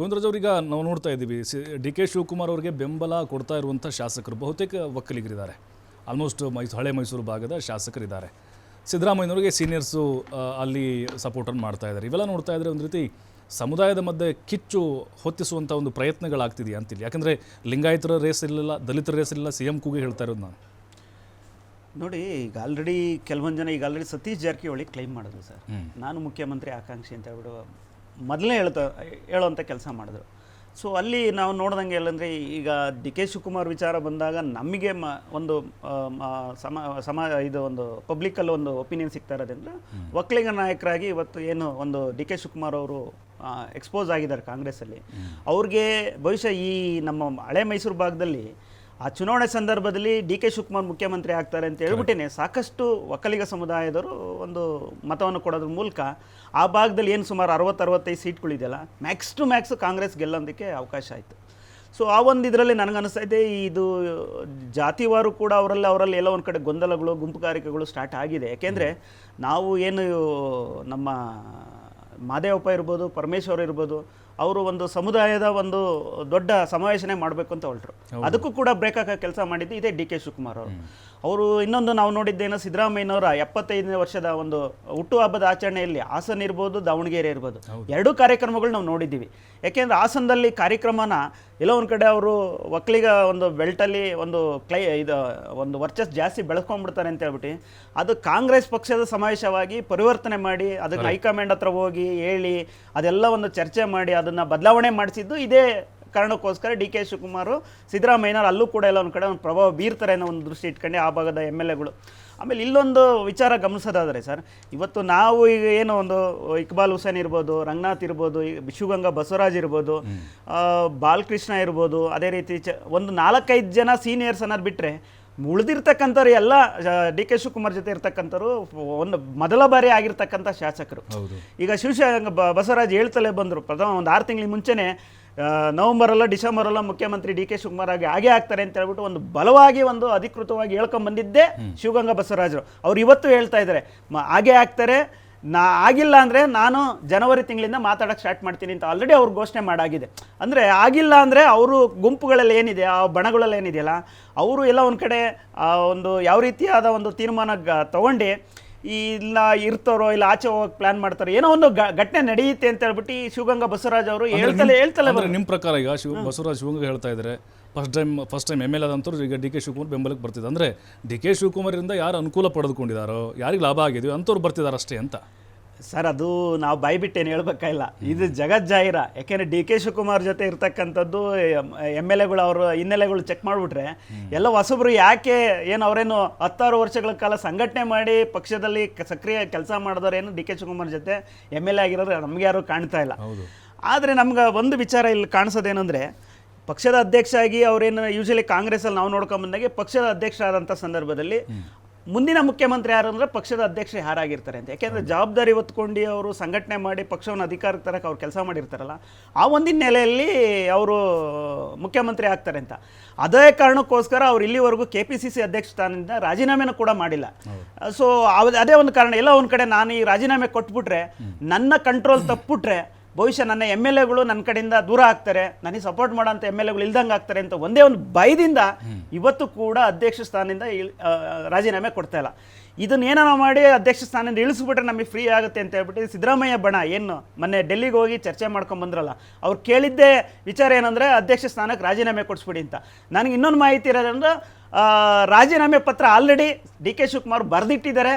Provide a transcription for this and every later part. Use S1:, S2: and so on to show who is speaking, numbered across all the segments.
S1: ಗೋವಿಂದರಾಜ್ ಅವರೀಗ ನಾವು ನೋಡ್ತಾ ಇದ್ದೀವಿ ಡಿ ಕೆ ಶಿವಕುಮಾರ್ ಅವರಿಗೆ ಬೆಂಬಲ ಕೊಡ್ತಾ ಇರುವಂಥ ಶಾಸಕರು ಬಹುತೇಕ ಒಕ್ಕಲಿಗರಿದ್ದಾರೆ. ಆಲ್ಮೋಸ್ಟ್ ಹಳೆ ಮೈಸೂರು ಭಾಗದ ಶಾಸಕರಿದ್ದಾರೆ. ಸಿದ್ದರಾಮಯ್ಯನವರಿಗೆ ಸೀನಿಯರ್ಸು ಅಲ್ಲಿ ಸಪೋರ್ಟನ್ನು ಮಾಡ್ತಾ ಇದ್ದಾರೆ. ಇವೆಲ್ಲ ನೋಡ್ತಾ ಇದ್ದರೆ ಒಂದು ರೀತಿ ಸಮುದಾಯದ ಮಧ್ಯೆ ಕಿಚ್ಚು ಹೊತ್ತಿಸುವಂಥ ಒಂದು ಪ್ರಯತ್ನಗಳಾಗ್ತಿದೆಯಾ ಅಂತಿಲ್ಲ. ಯಾಕಂದರೆ ಲಿಂಗಾಯತರ ರೇಸ್ ಇರಲಿಲ್ಲ, ದಲಿತರ ರೇಸ್ ಇರಲಿಲ್ಲ, ಸಿ ಎಂ ಕೂಗೆ ಹೇಳ್ತಾ ಇರೋದು ನಾನು.
S2: ನೋಡಿ, ಈಗ ಆಲ್ರೆಡಿ ಕೆಲವೊಂದು ಜನ ಈಗ ಆಲ್ರೆಡಿ ಸತೀಶ್ ಜಾರಕಿಹೊಳಿ ಕ್ಲೈಮ್ ಮಾಡಿದ್ರು ಸರ್, ನಾನು ಮುಖ್ಯಮಂತ್ರಿ ಆಕಾಂಕ್ಷಿ ಅಂತ ಹೇಳ್ಬಿಟ್ಟು ಮೊದಲೇ ಹೇಳುವಂಥ ಕೆಲಸ ಮಾಡಿದ್ರು. ಸೊ ಅಲ್ಲಿ ನಾವು ನೋಡ್ದಂಗೆ ಎಲ್ಲಂದರೆ ಈಗ ಡಿ ಕೆ ಶಿವಕುಮಾರ್ ವಿಚಾರ ಬಂದಾಗ ನಮಗೆ ಒಂದು ಇದು ಒಂದು ಪಬ್ಲಿಕ್ಕಲ್ಲಿ ಒಂದು ಒಪಿನಿಯನ್ ಸಿಗ್ತಾ ಇರೋದ್ರಿಂದ ಒಕ್ಕಲಿಗ ನಾಯಕರಾಗಿ ಇವತ್ತು ಏನು ಒಂದು ಡಿ ಕೆ ಶಿವಕುಮಾರ್ ಅವರು ಎಕ್ಸ್ಪೋಸ್ ಆಗಿದ್ದಾರೆ ಕಾಂಗ್ರೆಸ್ಸಲ್ಲಿ. ಅವ್ರಿಗೆ ಬಹುಶಃ ಈ ನಮ್ಮ ಹಳೆ ಮೈಸೂರು ಭಾಗದಲ್ಲಿ ಆ ಚುನಾವಣೆ ಸಂದರ್ಭದಲ್ಲಿ ಡಿ ಕೆ ಶಿವಕುಮಾರ್ ಮುಖ್ಯಮಂತ್ರಿ ಆಗ್ತಾರೆ ಅಂತ ಹೇಳ್ಬಿಟ್ಟೇನೆ ಸಾಕಷ್ಟು ಒಕ್ಕಲಿಗ ಸಮುದಾಯದವರು ಒಂದು ಮತವನ್ನು ಕೊಡೋದ್ರ ಮೂಲಕ ಆ ಭಾಗದಲ್ಲಿ ಏನು ಸುಮಾರು 60-65 ಸೀಟ್ಗಳಿದೆಯಲ್ಲ, ಮ್ಯಾಕ್ಸ್ ಟು ಮ್ಯಾಕ್ಸ್ ಕಾಂಗ್ರೆಸ್ ಗೆಲ್ಲೋದಕ್ಕೆ ಅವಕಾಶ ಆಯಿತು. ಸೊ ಆ ಒಂದು ಇದರಲ್ಲಿ ನನಗನ್ನಿಸ್ತಾ ಇದೆ, ಇದು ಜಾತಿವಾರು ಕೂಡ ಅವರಲ್ಲಿ ಎಲ್ಲ ಒಂದು ಕಡೆ ಗೊಂದಲಗಳು, ಗುಂಪುಗಾರಿಕೆಗಳು ಸ್ಟಾರ್ಟ್ ಆಗಿದೆ. ಯಾಕೆಂದರೆ ನಾವು ಏನು ನಮ್ಮ ಮಾದೇವಪ್ಪ ಇರ್ಬೋದು, ಪರಮೇಶ್ವರ್ ಇರ್ಬೋದು, ಅವರು ಒಂದು ಸಮುದಾಯದ ಒಂದು ದೊಡ್ಡ ಸಮಾವೇಶನೆ ಮಾಡಬೇಕು ಅಂತ ಹೊರಟರು. ಅದಕ್ಕೂ ಕೂಡ ಬ್ರೇಕ್ ಹಾಕೋ ಕೆಲಸ ಮಾಡಿದ್ದು ಇದೇ ಡಿ ಕೆ ಶಿವಕುಮಾರ್ ಅವರು. ಇನ್ನೊಂದು ನಾವು ನೋಡಿದ್ದೇನೋ, ಸಿದ್ದರಾಮಯ್ಯನವರ 75ನೇ ವರ್ಷದ ಒಂದು ಹುಟ್ಟುಹಬ್ಬದ ಆಚರಣೆಯಲ್ಲಿ ಹಾಸನ ಇರ್ಬೋದು, ದಾವಣಗೆರೆ ಇರ್ಬೋದು, ಎರಡೂ ಕಾರ್ಯಕ್ರಮಗಳು ನಾವು ನೋಡಿದ್ದೀವಿ. ಯಾಕೆಂದರೆ ಹಾಸನದಲ್ಲಿ ಕಾರ್ಯಕ್ರಮನ ಎಲ್ಲೋ ಒಂದು ಕಡೆ ಅವರು ಒಕ್ಕಲಿಗ ಒಂದು ಬೆಲ್ಟಲ್ಲಿ ಒಂದು ಒಂದು ವರ್ಚಸ್ ಜಾಸ್ತಿ ಬೆಳೆಸ್ಕೊಂಡ್ಬಿಡ್ತಾರೆ ಅಂತ ಹೇಳ್ಬಿಟ್ಟು ಅದು ಕಾಂಗ್ರೆಸ್ ಪಕ್ಷದ ಸಮಾವೇಶವಾಗಿ ಪರಿವರ್ತನೆ ಮಾಡಿ ಅದಕ್ಕೆ ಹೈಕಮಾಂಡ್ ಹತ್ರ ಹೋಗಿ ಹೇಳಿ ಅದೆಲ್ಲ ಒಂದು ಚರ್ಚೆ ಮಾಡಿ ಅದನ್ನು ಬದಲಾವಣೆ ಮಾಡಿಸಿದ್ದು ಇದೇ ಕಾರಣಕ್ಕೋಸ್ಕರ ಡಿ ಕೆ ಶಿವಕುಮಾರ್ ಸಿದ್ದರಾಮಯ್ಯನವರು ಅಲ್ಲೂ ಕೂಡ ಎಲ್ಲ ಒಂದು ಕಡೆ ಒಂದು ಪ್ರಭಾವ ಬೀರ್ತಾರೆ ಅನ್ನೋ ಒಂದು ದೃಷ್ಟಿ ಇಟ್ಕೊಂಡು ಆ ಭಾಗದ MLAಗಳು. ಆಮೇಲೆ ಇಲ್ಲೊಂದು ವಿಚಾರ ಗಮನಿಸೋದಾದರೆ ಸರ್, ಇವತ್ತು ನಾವು ಈಗ ಏನೋ ಒಂದು ಇಕ್ಬಾಲ್ ಹುಸೇನ್ ಇರ್ಬೋದು, ರಂಗನಾಥ್ ಇರ್ಬೋದು, ಶಿವಗಂಗಾ ಬಸವರಾಜ್ ಇರ್ಬೋದು, ಬಾಲಕೃಷ್ಣ ಇರ್ಬೋದು, ಅದೇ ರೀತಿ ಒಂದು 4-5 ಜನ ಸೀನಿಯರ್ಸ್ ಅನ್ನೋದು ಬಿಟ್ಟರೆ ಉಳಿದಿರ್ತಕ್ಕಂಥವ್ರು ಎಲ್ಲ ಡಿ ಕೆ ಶಿವಕುಮಾರ್ ಜೊತೆ ಇರ್ತಕ್ಕಂಥವ್ರು ಒಂದು ಮೊದಲ ಬಾರಿ ಆಗಿರ್ತಕ್ಕಂಥ ಶಾಸಕರು. ಈಗ ಬಸವರಾಜ್ ಹೇಳ್ತಲೇ ಬಂದರು, ಪ್ರಥಮ ಒಂದು 6 ತಿಂಗಳ ಮುಂಚೆನೇ ನವಂಬರಲ್ಲ ಡಿಸೆಂಬರಲ್ಲ ಮುಖ್ಯಮಂತ್ರಿ ಡಿ ಕೆ ಶಿವಕುಮಾರ್ ಹಾಗೆ ಆಗ್ತಾರೆ ಅಂತ ಹೇಳ್ಬಿಟ್ಟು ಒಂದು ಬಲವಾಗಿ ಒಂದು ಅಧಿಕೃತವಾಗಿ ಹೇಳ್ಕೊಂಬಂದಿದ್ದೇ ಶಿವಗಂಗಾ ಬಸವರಾಜರು. ಅವ್ರು ಇವತ್ತು ಹೇಳ್ತಾ ಇದ್ದಾರೆ ಹಾಗೆ ಆಗ್ತಾರೆ, ಆಗಿಲ್ಲ ಅಂದರೆ ನಾನು ಜನವರಿ ತಿಂಗಳಿಂದ ಮಾತಾಡೋಕ್ಕೆ ಸ್ಟಾರ್ಟ್ ಮಾಡ್ತೀನಿ ಅಂತ ಆಲ್ರೆಡಿ ಅವ್ರು ಘೋಷಣೆ ಮಾಡಾಗಿದೆ. ಅಂದರೆ ಆಗಿಲ್ಲ ಅಂದರೆ ಅವರು ಗುಂಪುಗಳಲ್ಲಿ ಏನಿದೆ, ಆ ಬಣಗಳಲ್ಲಿ ಏನಿದೆಯಲ್ಲ, ಅವರು ಎಲ್ಲ ಒಂದು ಕಡೆ ಒಂದು ಯಾವ ರೀತಿಯಾದ ಒಂದು ತೀರ್ಮಾನ ತಗೊಂಡು ಇಲ್ಲ ಇರ್ತಾರೋ ಇಲ್ಲ ಆಚೆ ಹೋಗಕ್ಕೆ ಪ್ಲಾನ್ ಮಾಡ್ತಾರೋ, ಏನೋ ಒಂದು ಘಟನೆ ನಡೆಯುತ್ತೆ ಅಂತ ಹೇಳ್ಬಿಟ್ಟು ಈ ಶಿವಗಂಗಾ ಬಸವರಾಜ್ ಅವರು ಹೇಳ್ತಲೇ ನಿಮ್ಮ
S1: ಪ್ರಕಾರ ಈಗ ಬಸವರಾಜ್ ಶಿವಗಂಗಾ ಹೇಳ್ತಾ ಇದ್ದಾರೆ ಫಸ್ಟ್ ಟೈಮ್ MLA ಆದಂಥವ್ರು ಈಗ ಡಿ ಕೆ ಶಿವಕುಮಾರ್ ಬೆಂಬಲಕ್ಕೆ ಬರ್ತಿದ್ದಾರೆ. ಅಂದರೆ ಡಿ ಕೆ ಶಿವಕುಮಾರಿಂದ ಯಾರು ಅನುಕೂಲ ಪಡೆದುಕೊಂಡಿದ್ದಾರೋ, ಯಾರಿಗೆ ಲಾಭ ಆಗಿದೆಯೋ ಅಂಥವ್ರು ಬರ್ತಿದ್ದಾರೆ ಅಷ್ಟೇ ಅಂತ.
S2: ಸರ್, ಅದು ನಾವು ಬಾಯ್ಬಿಟ್ಟೇನು ಹೇಳ್ಬೇಕಾಗಿಲ್ಲ, ಇದು ಜಗಜ್ಜಾಹಿರ. ಯಾಕೆಂದರೆ ಡಿ ಕೆ ಶಿವಕುಮಾರ್ ಜೊತೆ ಇರ್ತಕ್ಕಂಥದ್ದು MLAಗಳು ಅವರ ಹಿನ್ನೆಲೆಗಳು ಚೆಕ್ ಮಾಡಿಬಿಟ್ರೆ ಎಲ್ಲ ಹೊಸಬ್ರು ಯಾಕೆ ಏನು ಅವರೇನು 16 ವರ್ಷಗಳ ಕಾಲ ಸಂಘಟನೆ ಮಾಡಿ ಪಕ್ಷದಲ್ಲಿ ಸಕ್ರಿಯ ಕೆಲಸ ಮಾಡಿದವರೇನು ಡಿ ಕೆ ಶಿವಕುಮಾರ್ ಜೊತೆ MLA ಆಗಿರೋರು ನಮ್ಗೆ ಯಾರು ಕಾಣ್ತಾ ಇಲ್ಲ. ಆದರೆ ನಮ್ಗೆ ಒಂದು ವಿಚಾರ ಇಲ್ಲಿ ಕಾಣಿಸೋದೇನೆಂದರೆ, ಪಕ್ಷದ ಅಧ್ಯಕ್ಷ ಆಗಿ ಅವರೇನು ಯೂಶಲಿ ಕಾಂಗ್ರೆಸ್ಸಲ್ಲಿ ನಾವು ನೋಡ್ಕೊಂಬಂದಾಗೆ ಪಕ್ಷದ ಅಧ್ಯಕ್ಷರಾದಂಥ ಸಂದರ್ಭದಲ್ಲಿ ಮುಂದಿನ ಮುಖ್ಯಮಂತ್ರಿ ಯಾರು ಅಂದರೆ ಪಕ್ಷದ ಅಧ್ಯಕ್ಷ ಯಾರಾಗಿರ್ತಾರೆ ಅಂತ. ಯಾಕೆಂದರೆ ಜವಾಬ್ದಾರಿ ಹೊತ್ಕೊಂಡು ಅವರು ಸಂಘಟನೆ ಮಾಡಿ ಪಕ್ಷವನ್ನು ಅಧಿಕಾರಕ್ಕೆ ತರಕ್ಕೆ ಅವ್ರು ಕೆಲಸ ಮಾಡಿರ್ತಾರಲ್ಲ, ಆ ಒಂದಿನ ನೆಲೆಯಲ್ಲಿ ಅವರು ಮುಖ್ಯಮಂತ್ರಿ ಆಗ್ತಾರೆ ಅಂತ. ಅದೇ ಕಾರಣಕ್ಕೋಸ್ಕರ ಅವ್ರು ಇಲ್ಲಿವರೆಗೂ KPCC ಅಧ್ಯಕ್ಷ ಸ್ಥಾನದಿಂದ ರಾಜೀನಾಮೆನೂ ಕೂಡ ಮಾಡಿಲ್ಲ. ಸೊ ಅದೇ ಒಂದು ಕಾರಣ. ಎಲ್ಲ ಒಂದು ಕಡೆ ನಾನು ಈ ರಾಜೀನಾಮೆ ಕೊಟ್ಬಿಟ್ರೆ, ನನ್ನ ಕಂಟ್ರೋಲ್ ತಪ್ಪಿಬಿಟ್ರೆ ಬಹುಶಃ ನನ್ನ MLAಗಳು ನನ್ನ ಕಡೆಯಿಂದ ದೂರ ಆಗ್ತಾರೆ, ನನಗೆ ಸಪೋರ್ಟ್ ಮಾಡೋಂಥ MLAಗಳು ಇಲ್ದಂಗೆ ಆಗ್ತಾರೆ ಅಂತ ಒಂದೇ ಒಂದು ಭಯದಿಂದ ಇವತ್ತು ಕೂಡ ಅಧ್ಯಕ್ಷ ಸ್ಥಾನದಿಂದ ರಾಜೀನಾಮೆ ಕೊಡ್ತಾ ಇಲ್ಲ. ಇದನ್ನೇನೋ ಮಾಡಿ ಅಧ್ಯಕ್ಷ ಸ್ಥಾನದಿಂದ ಇಳಿಸ್ಬಿಟ್ರೆ ನಮಗೆ ಫ್ರೀ ಆಗುತ್ತೆ ಅಂತ ಹೇಳ್ಬಿಟ್ಟು ಸಿದ್ದರಾಮಯ್ಯ ಬಣ ಏನು ಮೊನ್ನೆ ಡೆಲ್ಲಿಗೆ ಹೋಗಿ ಚರ್ಚೆ ಮಾಡ್ಕೊಂಬಂದ್ರಲ್ಲ, ಅವ್ರು ಕೇಳಿದ್ದೇ ವಿಚಾರ ಏನಂದರೆ ಅಧ್ಯಕ್ಷ ಸ್ಥಾನಕ್ಕೆ ರಾಜೀನಾಮೆ ಕೊಡಿಸ್ಬಿಡಿ ಅಂತ. ನನಗೆ ಇನ್ನೊಂದು ಮಾಹಿತಿ ಇರೋದಂದ್ರೆ ರಾಜೀನಾಮೆ ಪತ್ರ ಆಲ್ರೆಡಿ ಡಿ ಕೆ ಶಿವಕುಮಾರ್ ಬರೆದಿಟ್ಟಿದ್ದಾರೆ.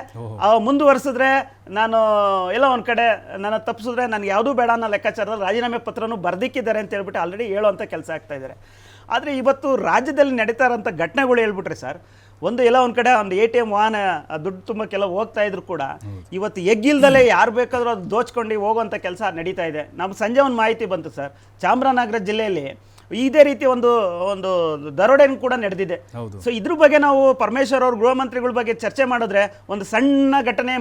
S2: ಮುಂದುವರೆಸಿದ್ರೆ ನಾನು ಎಲ್ಲ ಒಂದು ಕಡೆ ನನ್ನ ತಪ್ಪಿಸಿದ್ರೆ ನನಗೆ ಯಾವುದೂ ಬೇಡ ಅನ್ನೋ ಲೆಕ್ಕಾಚಾರದಲ್ಲಿ ರಾಜೀನಾಮೆ ಪತ್ರನೂ ಬರೆದಿಕ್ಕಿದ್ದಾರೆ ಅಂತ ಹೇಳ್ಬಿಟ್ಟು ಆಲ್ರೆಡಿ ಹೇಳುವಂಥ ಕೆಲಸ ಆಗ್ತಾ ಇದ್ದಾರೆ. ಆದರೆ ಇವತ್ತು ರಾಜ್ಯದಲ್ಲಿ ನಡೀತಾ ಇರೋಂಥ ಘಟನೆಗಳು ಹೇಳ್ಬಿಟ್ರೆ ಸರ್, ಒಂದು ಎಲ್ಲ ಒಂದು ಕಡೆ ಒಂದು ATM ವಾಹನ ದುಡ್ಡು ತುಂಬಕ್ಕೆಲ್ಲ ಹೋಗ್ತಾ ಇದ್ರು ಕೂಡ ಇವತ್ತು ಎಗ್ಗಿಲ್ದಲೇ ಯಾರು ಬೇಕಾದರೂ ಅದು ದೋಚ್ಕೊಂಡು ಹೋಗುವಂಥ ಕೆಲಸ ನಡೀತಾ ಇದೆ. ನಮ್ಗೆ ಸಂಜೆ ಒಂದು ಮಾಹಿತಿ ಬಂತು ಸರ್, ಚಾಮರಾಜನಗರ ಜಿಲ್ಲೆಯಲ್ಲಿ ಇದೇ ರೀತಿ ಒಂದು ದರೋಡೆನೂ ಕೂಡ ನಡೆದಿದೆ. ಸೊ ಇದ್ರ ಬಗ್ಗೆ ನಾವು ಪರಮೇಶ್ವರ್ ಅವರು ಗೃಹ ಮಂತ್ರಿಗಳ ಬಗ್ಗೆ ಚರ್ಚೆ ಮಾಡಿದ್ರೆ ಒಂದು ಸಣ್ಣ ಘಟನೆ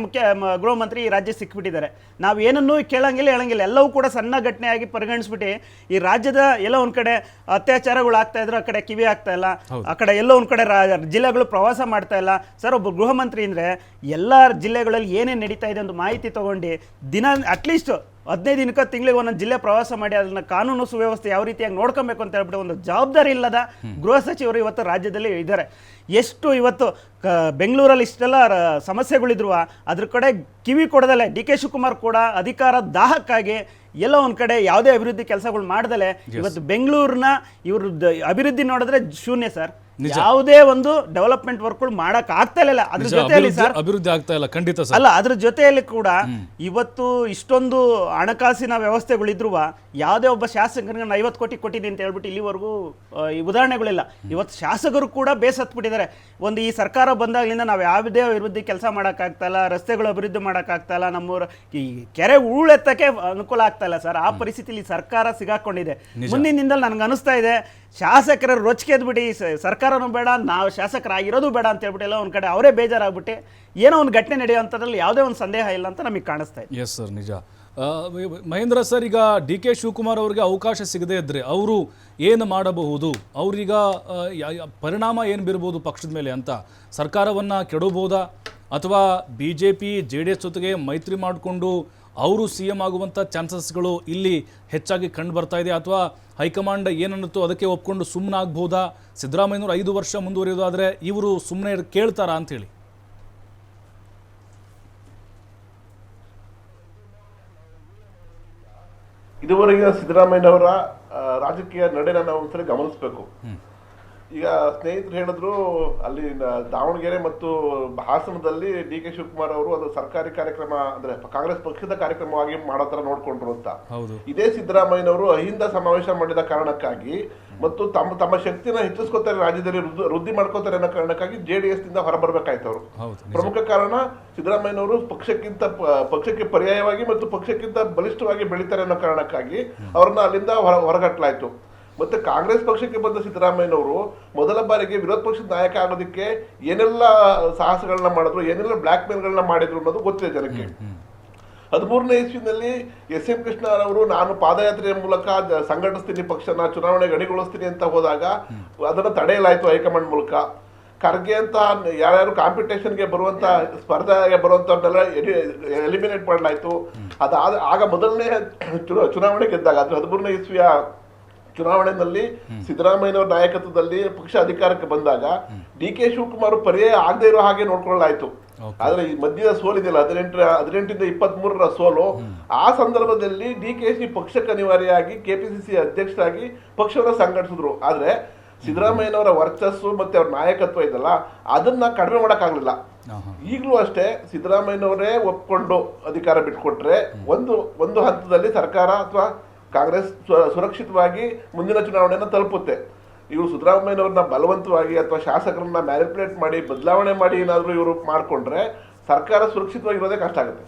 S2: ಗೃಹ ಮಂತ್ರಿ ಈ ರಾಜ್ಯ ಸಿಕ್ಬಿಟ್ಟಿದ್ದಾರೆ. ನಾವು ಏನನ್ನೂ ಕೇಳಂಗಿಲ್ಲ ಹೇಳಂಗಿಲ್ಲ, ಎಲ್ಲವೂ ಕೂಡ ಸಣ್ಣ ಘಟನೆಯಾಗಿ ಪರಿಗಣಿಸ್ಬಿಟ್ಟು ಈ ರಾಜ್ಯದ ಎಲ್ಲ ಒಂದು ಕಡೆ ಅತ್ಯಾಚಾರಗಳು ಆಗ್ತಾ ಇದ್ರು, ಆ ಕಡೆ ಕಿವಿ ಆಗ್ತಾ ಇಲ್ಲ, ಆ ಕಡೆ ಎಲ್ಲೋ ಒಂದು ಕಡೆ ಜಿಲ್ಲೆಗಳು ಪ್ರವಾಸ ಮಾಡ್ತಾ ಇಲ್ಲ. ಸರ್, ಒಬ್ಬ ಗೃಹ ಮಂತ್ರಿ ಅಂದರೆ ಎಲ್ಲ ಜಿಲ್ಲೆಗಳಲ್ಲಿ ಏನೇನು ನಡೀತಾ ಇದೆ ಒಂದು ಮಾಹಿತಿ ತಗೊಂಡು ದಿನ ಅಟ್ಲೀಸ್ಟ್ 15 ದಿನಕ್ಕೆ ತಿಂಗಳಿಗೆ ಒಂದೊಂದು ಜಿಲ್ಲೆ ಪ್ರವಾಸ ಮಾಡಿ ಅದನ್ನ ಕಾನೂನು ಸುವ್ಯವಸ್ಥೆ ಯಾವ ರೀತಿಯಾಗಿ ನೋಡ್ಕೊಬೇಕು ಅಂತ ಹೇಳ್ಬಿಟ್ಟು ಒಂದು ಜವಾಬ್ದಾರಿ ಇಲ್ಲದ ಗೃಹ ಸಚಿವರು ಇವತ್ತು ರಾಜ್ಯದಲ್ಲಿ ಇದ್ದಾರೆ. ಎಷ್ಟು ಇವತ್ತು ಬೆಂಗಳೂರಲ್ಲಿ ಇಷ್ಟೆಲ್ಲ ಸಮಸ್ಯೆಗಳಿದ್ರು ಅದ್ರ ಕಡೆ ಕಿವಿ ಕೊಡದಲೆ ಡಿ ಕೆ ಶಿವಕುಮಾರ್ ಕೂಡ ಅಧಿಕಾರ ದಾಹಕ್ಕಾಗಿ ಎಲ್ಲ ಒಂದ್ ಕಡೆ ಯಾವುದೇ ಅಭಿವೃದ್ಧಿ ಕೆಲಸಗಳು ಮಾಡ್ದಲೆ ಇವತ್ತು ಬೆಂಗಳೂರಿನ ಇವ್ರದ್ದು ಅಭಿವೃದ್ಧಿ ನೋಡಿದ್ರೆ ಶೂನ್ಯ ಸರ್. ಯಾವುದೇ ಒಂದು ಡೆವಲಪ್ಮೆಂಟ್ ವರ್ಕ್ಗಳು ಮಾಡಕ್ ಆಗ್ತಾ ಇಲ್ಲ. ಅದ್ರ ಜೊತೆಯಲ್ಲಿ ಸರ್
S1: ಅಭಿವೃದ್ಧಿ ಆಗ್ತಾ ಇಲ್ಲ ಖಂಡಿತ ಸರ್.
S2: ಅಲ್ಲ, ಅದ್ರ ಜೊತೆಯಲ್ಲಿ ಕೂಡ ಇವತ್ತು ಇಷ್ಟೊಂದು ಹಣಕಾಸಿನ ವ್ಯವಸ್ಥೆಗಳಿದ್ರು ಯಾವುದೇ ಒಬ್ಬ ಶಾಸಕರಿಗೆ 50 ಕೋಟಿ ಕೊಟ್ಟಿದ್ದೀನಿ ಅಂತ ಹೇಳ್ಬಿಟ್ಟು ಇಲ್ಲಿವರೆಗೂ ಈ ಉದಾಹರಣೆಗಳಿಲ್ಲ. ಇವತ್ತು ಶಾಸಕರು ಕೂಡ ಬೇಸತ್ಬಿಟ್ಟಿದ್ದಾರೆ. ಒಂದು ಈ ಸರ್ಕಾರ ಬಂದಾಗಲಿಂದ ನಾವು ಯಾವುದೇ ಅಭಿವೃದ್ಧಿ ಕೆಲಸ ಮಾಡೋಕ್ಕಾಗ್ತಾ ಇಲ್ಲ, ರಸ್ತೆಗಳು ಅಭಿವೃದ್ಧಿ ಮಾಡೋಕ್ಕಾಗ್ತಾ ಇಲ್ಲ, ನಮ್ಮೂರ ಈ ಕೆರೆ ಹೂಳೆತ್ತಕ್ಕೆ ಅನುಕೂಲ ಆಗ್ತಾ ಇಲ್ಲ ಸರ್. ಆ ಪರಿಸ್ಥಿತಿಲಿ ಸರ್ಕಾರ ಸಿಗಾಕೊಂಡಿದೆ. ಮುಂದಿನ ದಿನದಲ್ಲಿ ನನಗೆ ಅನಿಸ್ತಾ ಇದೆ ಶಾಸಕರ ರೊಚ್ಕೆದ್ಬಿಟ್ಟು ಸರ್ಕಾರನೂ ಬೇಡ, ನಾವು ಶಾಸಕರಾಗಿರೋದು ಬೇಡ ಅಂತ ಹೇಳ್ಬಿಟ್ಟು ಎಲ್ಲ ಒಂದು ಕಡೆ ಅವರೇ ಬೇಜಾರಾಗ್ಬಿಟ್ಟು ಏನೋ ಒಂದು ಘಟನೆ ನಡೆಯುವಂಥದ್ರಲ್ಲಿ ಯಾವುದೇ ಒಂದು ಸಂದೇಹ ಇಲ್ಲ ಅಂತ ನಮಗೆ ಕಾಣಿಸ್ತಾ ಇದೆ.
S1: ಎಸ್ ಸರ್, ನಿಜ. ಮಹೇಂದ್ರ ಸರ್, ಈಗ ಡಿ ಕೆ ಶಿವಕುಮಾರ್ ಅವರಿಗೆ ಅವಕಾಶ ಸಿಗದೇ ಇದ್ದರೆ ಅವರು ಏನು ಮಾಡಬಹುದು? ಅವ್ರೀಗ ಪರಿಣಾಮ ಏನು ಬೀರ್ಬೋದು ಪಕ್ಷದ ಮೇಲೆ ಅಂತ? ಸರ್ಕಾರವನ್ನು ಕೆಡಬಹುದಾ ಅಥವಾ BJP JDS ಜೊತೆಗೆ ಮೈತ್ರಿ ಮಾಡಿಕೊಂಡು ಅವರು CM ಆಗುವಂಥ ಚಾನ್ಸಸ್ಗಳು ಇಲ್ಲಿ ಹೆಚ್ಚಾಗಿ ಕಂಡು ಬರ್ತಾ ಇದೆ, ಅಥವಾ ಹೈಕಮಾಂಡ್ ಏನನ್ನುತ್ತೋ ಅದಕ್ಕೆ ಒಪ್ಕೊಂಡು ಸುಮ್ಮನಾಗಬಹುದಾ? ಸಿದ್ದರಾಮಯ್ಯನವರು 5 ವರ್ಷ ಮುಂದುವರಿಯೋದಾದರೆ ಇವರು ಸುಮ್ಮನೆ ಕೇಳ್ತಾರಾ ಅಂಥೇಳಿ?
S3: ಇದುವರೆಗೆ ಸಿದ್ದರಾಮಯ್ಯನವರ ರಾಜಕೀಯ ನಡೆನ ನಾವು ಒಂದ್ಸರಿ ಗಮನಿಸಬೇಕು. ಈಗ ಸ್ನೇಹಿತರು ಹೇಳಿದ್ರು ಅಲ್ಲಿ ದಾವಣಗೆರೆ ಮತ್ತು ಹಾಸನದಲ್ಲಿ ಡಿ ಕೆ ಶಿವಕುಮಾರ್ ಅವರು ಅದು ಸರ್ಕಾರಿ ಕಾರ್ಯಕ್ರಮ ಅಂದ್ರೆ ಕಾಂಗ್ರೆಸ್ ಪಕ್ಷದ ಕಾರ್ಯಕ್ರಮವಾಗಿ ಮಾಡೋ ತರ ನೋಡ್ಕೊಂಡ್ರು ಅಂತ. ಇದೇ ಸಿದ್ದರಾಮಯ್ಯನವರು ಅಹಿಂದ ಸಮಾವೇಶ ಮಾಡಿದ ಕಾರಣಕ್ಕಾಗಿ ಮತ್ತು ತಮ್ಮ ಶಕ್ತಿನ ಹೆಚ್ಚಿಸ್ಕೋತಾರೆ, ರಾಜ್ಯದಲ್ಲಿ ವೃದ್ಧಿ ಮಾಡ್ಕೋತಾರೆ ಅನ್ನೋ ಕಾರಣಕ್ಕಾಗಿ JDS ನಿಂದ ಹೊರಬರ್ಬೇಕಾಯ್ತು ಅವರು. ಪ್ರಮುಖ ಕಾರಣ ಸಿದ್ದರಾಮಯ್ಯನವರು ಪಕ್ಷಕ್ಕೆ ಪರ್ಯಾಯವಾಗಿ ಮತ್ತು ಪಕ್ಷಕ್ಕಿಂತ ಬಲಿಷ್ಠವಾಗಿ ಬೆಳೀತಾರೆ ಅನ್ನೋ ಕಾರಣಕ್ಕಾಗಿ ಅವ್ರನ್ನ ಅಲ್ಲಿಂದ ಹೊರಗಟ್ಟಲಾಯ್ತು. ಮತ್ತೆ ಕಾಂಗ್ರೆಸ್ ಪಕ್ಷಕ್ಕೆ ಬಂದ ಸಿದ್ದರಾಮಯ್ಯನವರು ಮೊದಲ ಬಾರಿಗೆ ವಿರೋಧ ಪಕ್ಷದ ನಾಯಕ ಆಗೋದಕ್ಕೆ ಏನೆಲ್ಲ ಸಾಹಸಗಳನ್ನ ಮಾಡಿದ್ರು, ಏನೆಲ್ಲ ಬ್ಲಾಕ್ ಮೇಲ್ಗಳನ್ನ ಮಾಡಿದ್ರು ಅನ್ನೋದು ಗೊತ್ತಿದೆ ಜನಕ್ಕೆ. 13ನೇ ಇಸ್ವಿನಲ್ಲಿ SM ಕೃಷ್ಣ ಅವರು ನಾನು ಪಾದಯಾತ್ರೆಯ ಮೂಲಕ ಸಂಘಟಿಸ್ತೀನಿ, ಪಕ್ಷನ ಚುನಾವಣೆಗೆ ಅಣಿಗೊಳಿಸ್ತೀನಿ ಅಂತ ಹೋದಾಗ ಅದನ್ನು ತಡೆಯಲಾಯಿತು ಹೈಕಮಾಂಡ್ ಮೂಲಕ. ಖರ್ಗೆ ಅಂತ ಯಾರ್ಯಾರು ಕಾಂಪಿಟೇಷನ್ಗೆ ಬರುವಂತ ಸ್ಪರ್ಧೆಗೆ ಬರುವಂತವ್ರನ್ನೆಲ್ಲ ಎಲಿಮಿನೇಟ್ ಮಾಡಲಾಯ್ತು. ಆಗ ಮೊದಲನೇ ಚುನಾವಣೆ ಗೆದ್ದಾಗ, ಅದು 13ನೇ ಇಸ್ವಿಯ ಚುನಾವಣೆಯಲ್ಲಿ ಸಿದ್ದರಾಮಯ್ಯನವರ ನಾಯಕತ್ವದಲ್ಲಿ ಪಕ್ಷ ಅಧಿಕಾರಕ್ಕೆ ಬಂದಾಗ ಡಿ ಕೆ ಶಿವಕುಮಾರ್ ಪರ್ಯಾಯ ಆಗದೆ ಇರೋ ಹಾಗೆ ನೋಡ್ಕೊಳ್ಳಲಾಯ್ತು. ಆದ್ರೆ ಈ ಮಧ್ಯದ ಸೋಲಿದೆಯಲ್ಲ 18ರಿಂದ 23ರ ಸೋಲು, ಆ ಸಂದರ್ಭದಲ್ಲಿ DKC ಪಕ್ಷಕ್ಕೆ ಅನಿವಾರ್ಯವಾಗಿ KPCC ಅಧ್ಯಕ್ಷರಾಗಿ ಪಕ್ಷವನ್ನ ಸಂಘಟಿಸಿದ್ರು. ಆದ್ರೆ ಸಿದ್ದರಾಮಯ್ಯನವರ ವರ್ಚಸ್ಸು ಮತ್ತೆ ಅವ್ರ ನಾಯಕತ್ವ ಇದಲ್ಲ, ಅದನ್ನ ಕಡಿಮೆ ಮಾಡಕ್ಕಾಗ್ಲಿಲ್ಲ. ಈಗಲೂ ಅಷ್ಟೇ ಸಿದ್ದರಾಮಯ್ಯನವರೇ ಒಪ್ಕೊಂಡು ಅಧಿಕಾರ ಬಿಟ್ಕೊಟ್ರೆ ಒಂದು ಹಂತದಲ್ಲಿ ಸರ್ಕಾರ ಅಥವಾ ಕಾಂಗ್ರೆಸ್ ಸುರಕ್ಷಿತವಾಗಿ ಮುಂದಿನ ಚುನಾವಣೆಯನ್ನು ತಲುಪುತ್ತೆ. ಇವರು ಸಿದ್ದರಾಮಯ್ಯನವ್ರನ್ನ ಬಲವಂತವಾಗಿ ಅಥವಾ ಶಾಸಕರನ್ನ ಮ್ಯಾನಿಪುಲೇಟ್ ಮಾಡಿ ಬದಲಾವಣೆ ಮಾಡಿ ಏನಾದರೂ ಇವರು ಮಾಡಿಕೊಂಡ್ರೆ ಸರ್ಕಾರ ಸುರಕ್ಷಿತವಾಗಿರೋದೇ ಕಷ್ಟ ಆಗುತ್ತೆ.